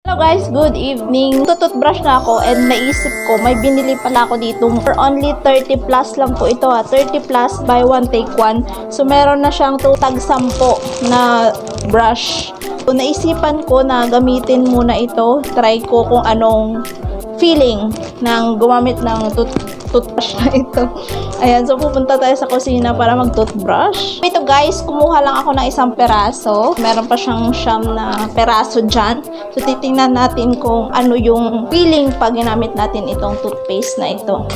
Hello guys, good evening. Tututbrush na ako and naisip ko may binili pala ako dito for only 30 plus lang po ito 30 plus buy one take one. So meron na siyang tag 10 na brush. So naisipan ko na gamitin muna ito. Try ko kung anong feeling ng gumamit ng toothbrush na ito. Ayan, so pupunta tayo sa kusina para mag-toothbrush. Ito guys, kumuha lang ako ng isang peraso. Meron pa siyang siyam na peraso dyan. So titingnan natin kung ano yung feeling pag ginamit natin itong toothpaste na ito.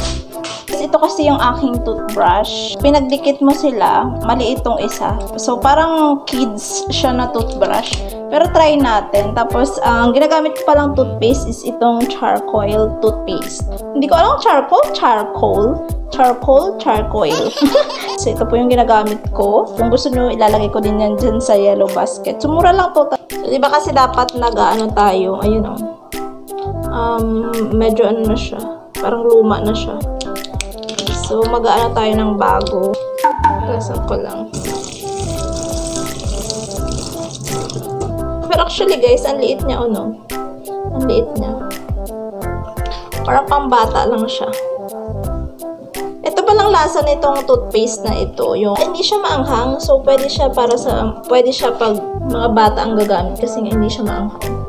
Ito kasi yung aking toothbrush. Pinagdikit mo sila, maliit itong isa. So parang kids siya na toothbrush. Pero try natin. Tapos, ang ginagamit ko palang toothpaste is itong charcoal toothpaste. Hindi ko alam charcoal. So, ito po yung ginagamit ko. Kung gusto nyo, ilalagay ko din yan dyan sa yellow basket. So, mura lang to. So, diba kasi dapat nag-ano tayo? Ayun o. Medyo ano na siya. Parang luma na siya. So, mag-ano tayo ng bago. Kasan ko lang. Pero actually guys, ang liit niya, ano? Ang liit niya. Parang pambata lang siya. Ito palang lasa nitong toothpaste na ito. Yung hindi siya maanghang, so pwede siya pag mga bata ang gagamit kasi nga hindi siya maanghang.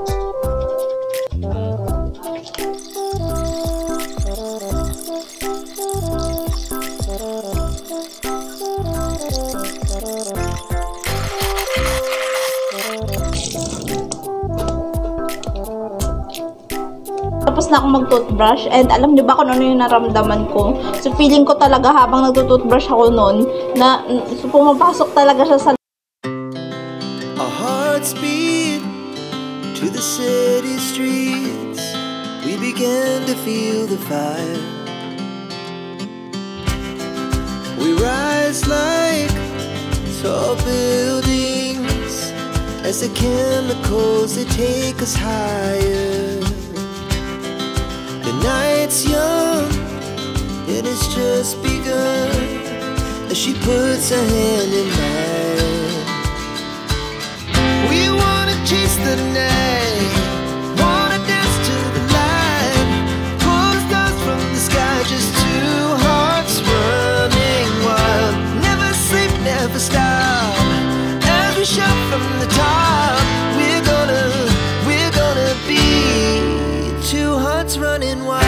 Tapos na ako mag-toothbrush and alam nyo ba kung ano yung naramdaman ko? So feeling ko talaga habang nag-toothbrush ako noon na pumapasok talaga siya sa Our hearts beat to the city streets. We began to feel the fire. We rise like tall buildings as the chemicals they take us higher. The night's young, and it's just begun as she puts her hand in mine. We wanna chase the night, wanna dance to the light, pull the stars from the sky, just two hearts running wild. Never sleep, never stop, as we shout from the top. We're gonna be two hearts running wild.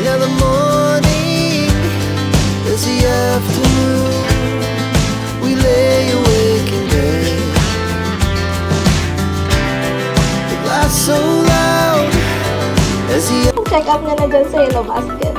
Now the morning is the afternoon. We lay awake in bed. The glass so loud as the check up na dyan sa yellow basket.